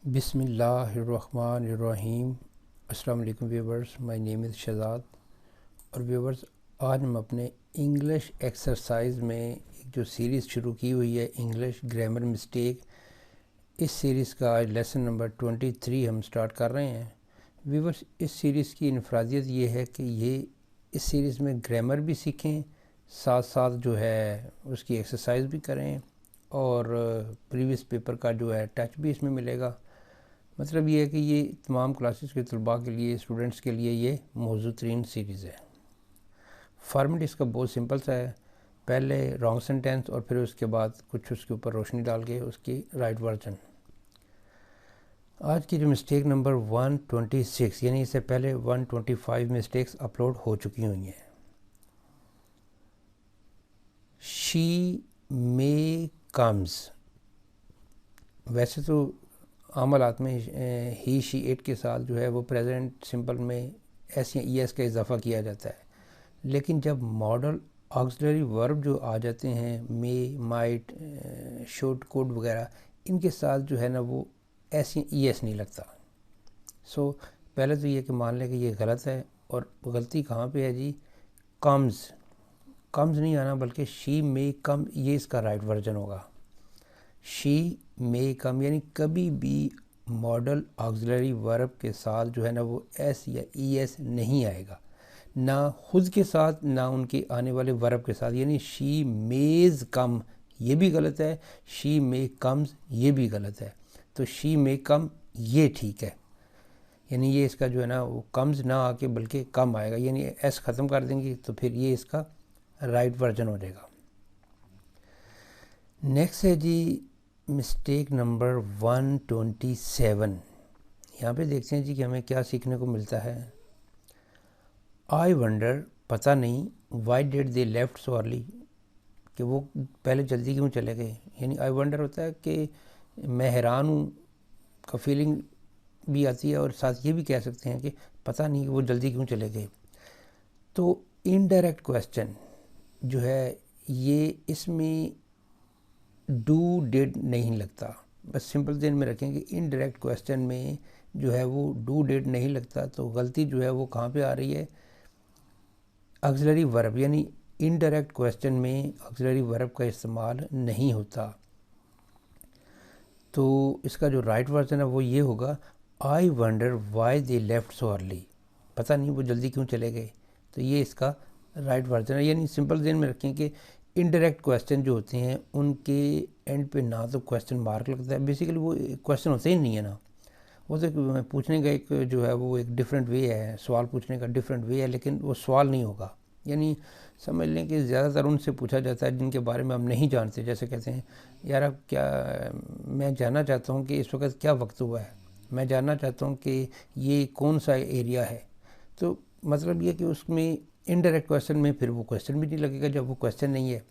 बिस्मिल्लाहिर्रहमानिर्रहीम। अस्सलाम वालेकुम viewers, my name is Shahzad. और व्यूवर्स, आज हम अपने इंग्लिश एक्सरसाइज में एक जो सीरीज़ शुरू की हुई है इंग्लिश ग्रामर मिस्टेक, इस सीरीज़ का आज लेसन नंबर 23 हम स्टार्ट कर रहे हैं। व्यूवर्स, इस सीरीज़ की इनफरादियत ये है कि इस सीरीज़ में ग्रामर भी सीखें, साथ साथ जो है उसकी एक्सरसाइज भी करें और प्रीवियस पेपर का जो है टच भी इसमें मिलेगा। मतलब ये है कि ये तमाम क्लासेस के तलबा के लिए, स्टूडेंट्स के लिए ये मौजूद तरीन सीरीज़ है। फॉर्मेट इसका बहुत सिंपल सा है, पहले रॉन्ग सेंटेंस और फिर उसके बाद कुछ उसके ऊपर रोशनी डाल के उसकी राइट वर्जन। आज की जो मिस्टेक नंबर 126, यानी इससे पहले 125 मिस्टेक्स अपलोड हो चुकी हुई हैं। शी मे कम्स, वैसे तो आम हालात में ही शी इट के साथ जो है वो प्रेजेंट सिंपल में एस या ई एस का इजाफा किया जाता है, लेकिन जब मॉडल ऑक्सिलरी वर्ब जो आ जाते हैं मे, माइट, शुड, कुड वगैरह, इनके साथ जो है ना वो एस या ई एस नहीं लगता। सो पहले तो ये कि मान लें कि ये गलत है, और गलती कहाँ पे है जी, कम्स नहीं आना बल्कि शी मे कम, ये इसका राइट वर्जन होगा। शी मे कम, यानी कभी भी मॉडल ऑक्सिलरी वर्ब के साथ जो है ना वो एस या ई एस नहीं आएगा, ना खुद के साथ ना उनके आने वाले वर्ब के साथ। यानी शी मेज़ कम ये भी गलत है, शी मे कम्स ये भी गलत है। तो शी मे कम ये ठीक है, यानी ये इसका जो है ना वो कम्स ना आके बल्कि कम आएगा, यानी एस ख़त्म कर देंगे तो फिर ये इसका राइट वर्जन हो जाएगा। नेक्स्ट है जी मिस्टेक नंबर 127। यहाँ पे देखते हैं जी कि हमें क्या सीखने को मिलता है। आई वंडर, पता नहीं, why did they left so early, कि वो पहले जल्दी क्यों चले गए। यानी आई वंडर होता है कि मैं हैरान हूँ का फीलिंग भी आती है, और साथ ये भी कह सकते हैं कि पता नहीं वो जल्दी क्यों चले गए। तो इनडायरेक्ट क्वेश्चन जो है ये इसमें डू डिड नहीं लगता, बस सिंपल ध्यान में रखें कि इनडायरेक्ट क्वेश्चन में जो है वो डू डिड नहीं लगता। तो गलती जो है वो कहाँ पे आ रही है, ऑक्सिलरी वर्ब, यानी इनडायरेक्ट क्वेश्चन में ऑक्सिलरी वर्ब का इस्तेमाल नहीं होता। तो इसका जो राइट वर्जन है वो ये होगा, I wonder why they left so early, पता नहीं वो जल्दी क्यों चले गए। तो ये इसका राइट वर्जन है। यानी सिंपल ध्यान में रखें कि इनडायरेक्ट क्वेश्चन जो होते हैं उनके एंड पे ना तो क्वेश्चन मार्क लगता है, बेसिकली वो क्वेश्चन होते ही नहीं है ना, वो तो पूछने का एक जो है वो एक डिफरेंट वे है, सवाल पूछने का डिफरेंट वे है, लेकिन वो सवाल नहीं होगा। यानी समझ लें कि ज़्यादातर उनसे पूछा जाता है जिनके बारे में हम नहीं जानते। जैसे कहते हैं, यार अब क्या, मैं जानना चाहता हूँ कि इस वक्त क्या वक्त हुआ है, मैं जानना चाहता हूँ कि ये कौन सा एरिया है। तो मतलब ये कि उसमें इनडायरेक्ट क्वेश्चन में फिर वो क्वेश्चन भी नहीं लगेगा जब वो क्वेश्चन नहीं है,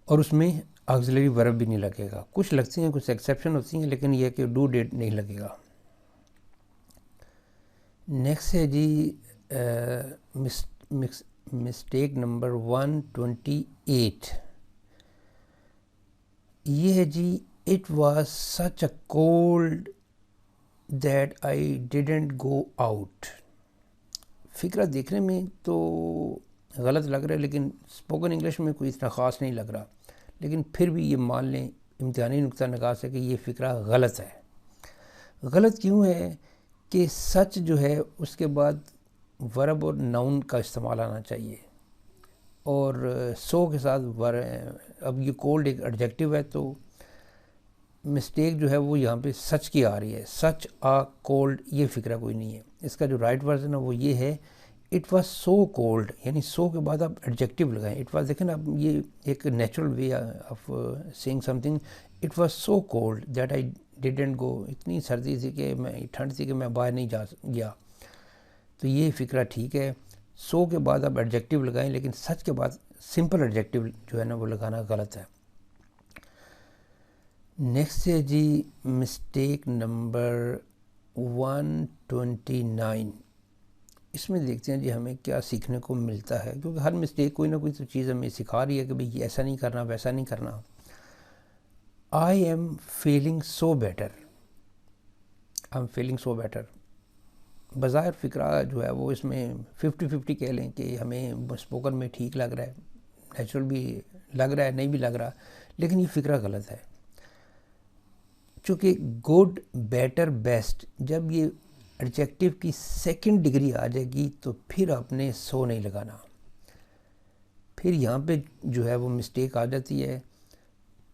और उसमें ऑक्सिलरी वर्ब भी नहीं लगेगा। कुछ लगती हैं, कुछ एक्सेप्शन होती हैं, लेकिन यह कि डू डिड नहीं लगेगा। नेक्स्ट है जी मिस्टेक नंबर 128। ये है जी, it was such a cold that I didn't go out. फिक्रा देखने में तो गलत लग रहा है, लेकिन स्पोकन इंग्लिश में कोई इतना ख़ास नहीं लग रहा, लेकिन फिर भी ये मान लें इम्तिहानी नुक्ता निगाह से कि ये फ़िक्रा गलत है। गलत क्यों है कि सच जो है उसके बाद वर्ब और नाउन का इस्तेमाल आना चाहिए, और सो के साथ अब ये कोल्ड एक एडजेक्टिव है, तो मिस्टेक जो है वो यहाँ पे सच की आ रही है, सच आ कोल्ड, ये फ़िक्रा कोई नहीं है। इसका जो राइट वर्जन है वो ये है, इट वाज सो कोल्ड, यानी सो के बाद आप एडजेक्टिव लगाएं। इट वाज, देखें ना, अब ये एक natural way of saying something. It was so cold that I didn't गो, इतनी सर्दी थी कि मैं, ठंड थी कि मैं बाहर नहीं जा गया। तो ये फ़िक्रा ठीक है, सो के बाद आप एडजेक्टिव लगाएं, लेकिन सच के बाद सिंपल एडजेक्टिव जो है ना वो लगाना गलत है। नेक्स्ट है जी मिस्टेक नंबर 129। इसमें देखते हैं जी हमें क्या सीखने को मिलता है, क्योंकि हर मिस्टेक कोई ना कोई तो चीज़ हमें सिखा रही है कि भाई ऐसा नहीं करना, वैसा नहीं करना। I am feeling so better, I am feeling so better. बज़ाहिर फ़िक्रा जो है वो इसमें 50-50 कह लें कि हमें स्पोकन में ठीक लग रहा है, नेचुरल भी लग रहा है, नहीं भी लग रहा, लेकिन ये फ़िक्रा गलत है। चूँकि गुड, बेटर, बेस्ट जब ये एडजेक्टिव की सेकंड डिग्री आ जाएगी तो फिर आपने सो नहीं लगाना। फिर यहाँ पे जो है वो मिस्टेक आ जाती है।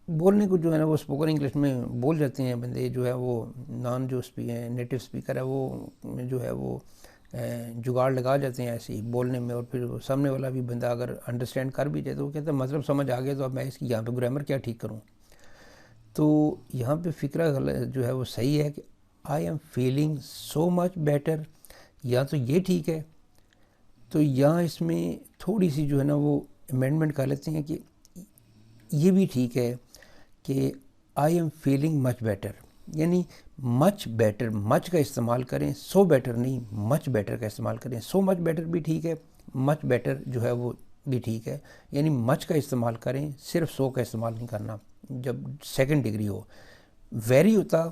बोलने को जो है ना वो स्पोकन इंग्लिश में बोल जाते हैं बंदे, जो है वो नॉन जो नेटिव स्पीकर है वो जो है वो जुगाड़ लगा जाते हैं ऐसे ही बोलने में, और फिर सामने वाला भी बंदा अगर अंडरस्टैंड कर भी जाए तो वो कहता है मतलब समझ आ गया तो अब मैं इसकी यहाँ पे ग्रामर क्या ठीक करूँ। तो यहाँ पे फ़िक्रा गलत जो है वो सही है कि आई am feeling so much better, या तो ये ठीक है। तो यहाँ इसमें थोड़ी सी जो है ना वो अमेंडमेंट कर लेते हैं कि ये भी ठीक है कि आई एम फीलिंग मच बेटर, यानी मच बेटर, मच का इस्तेमाल करें, सो बेटर नहीं, मच बेटर का इस्तेमाल करें। सो मच बेटर भी ठीक है, मच बेटर जो है वो भी ठीक है, यानी मच का इस्तेमाल करें, सिर्फ सो का इस्तेमाल नहीं करना जब सेकंड डिग्री हो। वेरी होता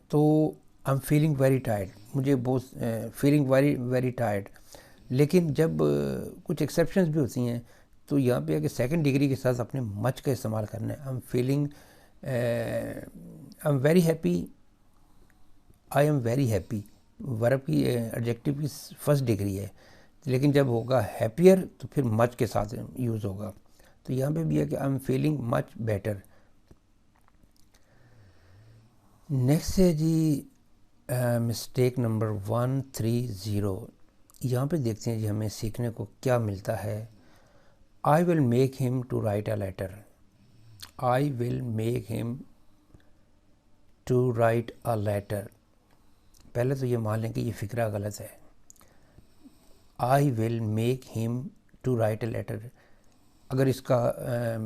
तो आई एम फीलिंग वेरी टायर्ड, मुझे बहुत फीलिंग वेरी वेरी टायर्ड। लेकिन जब कुछ एक्सेप्शंस भी होती हैं तो यहाँ पे है कि सेकंड डिग्री के साथ अपने मच का इस्तेमाल करना है। आई am feeling, I am very happy, I am very happy verb की एडजेक्टिव की फर्स्ट डिग्री है, लेकिन जब होगा हैप्पियर तो फिर मच के साथ यूज़ होगा। तो यहाँ पे भी है कि आई am feeling much better. Next है जी मिस्टेक नंबर 130। यहाँ पे देखते हैं जी हमें सीखने को क्या मिलता है। I will make him to write a letter, I will make him to write a letter. पहले तो ये मान लें कि ये फ़िक्रा गलत है। I will make him to write a letter, अगर इसका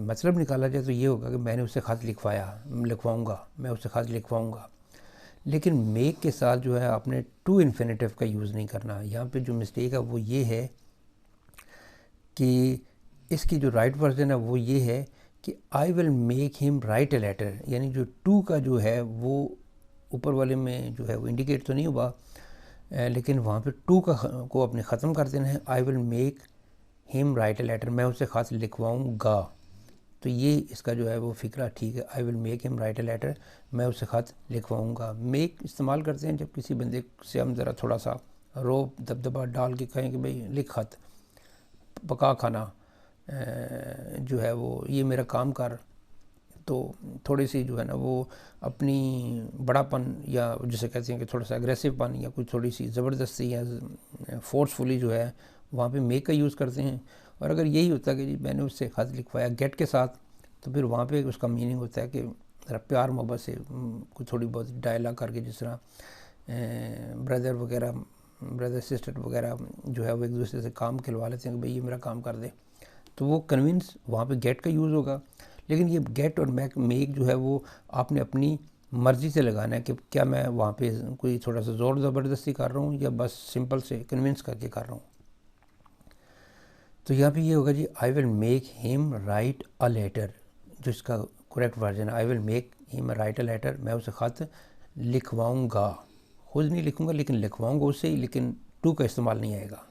मतलब निकाला जाए तो ये होगा कि मैंने उसे ख़त लिखवाऊँगा, मैं उसे ख़त लिखवाऊँगा। लेकिन मेक के साथ जो है आपने टू इन्फिनेटिव का यूज़ नहीं करना। यहाँ पे जो मिस्टेक है वो ये है कि इसकी जो राइट वर्जन है वो ये है कि I will make him write a letter, यानी जो टू का जो है वो ऊपर वाले में जो है वो इंडिकेट तो नहीं हुआ, लेकिन वहाँ पे टू का को अपने ख़त्म कर देना है। I will make him write a letter, मैं उसे ख़त लिखवाऊँगा। तो ये इसका जो है वो फ़िक्रा ठीक है। I will make him write a letter, मैं उसे ख़त लिखवाऊँगा। मेक इस्तेमाल करते हैं जब किसी बंदे से हम ज़रा थोड़ा सा रोब दबदबा डाल के कहें कि भाई लिख ख़त, पका खाना जो है वो ये मेरा काम कर। तो थोड़ी सी जो है ना वो अपनी बड़ापन या जिसे कहते हैं कि थोड़ा सा एग्रेसिवपन या कुछ थोड़ी सी ज़बरदस्ती या फोर्सफुली जो है वहाँ पे मेक का यूज़ करते हैं। और अगर यही होता कि जी मैंने उससे ख़त लिखवाया गेट के साथ, तो फिर वहाँ पे उसका मीनिंग होता है कि ज़रा प्यार मोहब्बत से कुछ थोड़ी बहुत डायलॉग करके, जिस तरह ब्रदर वगैरह, ब्रदर सिस्टर वगैरह जो है वो एक दूसरे से काम खिलवा लेते हैं कि भाई ये मेरा काम कर दे, तो वो कन्विंस वहाँ पे गेट का यूज़ होगा। लेकिन ये गेट और मेक जो है वो आपने अपनी मर्ज़ी से लगाना है कि क्या मैं वहाँ पे कोई थोड़ा सा ज़ोर ज़बरदस्ती कर रहा हूँ या बस सिंपल से कन्विंस करके कर रहा हूँ। तो यहाँ पे ये होगा जी I will make him write a letter, जो इसका करेक्ट वर्जन है। I will make him write a letter, मैं उसे ख़त लिखवाऊँगा, खुद नहीं लिखूँगा लेकिन लिखवाऊँगा उससे ही, लेकिन टू का इस्तेमाल नहीं आएगा।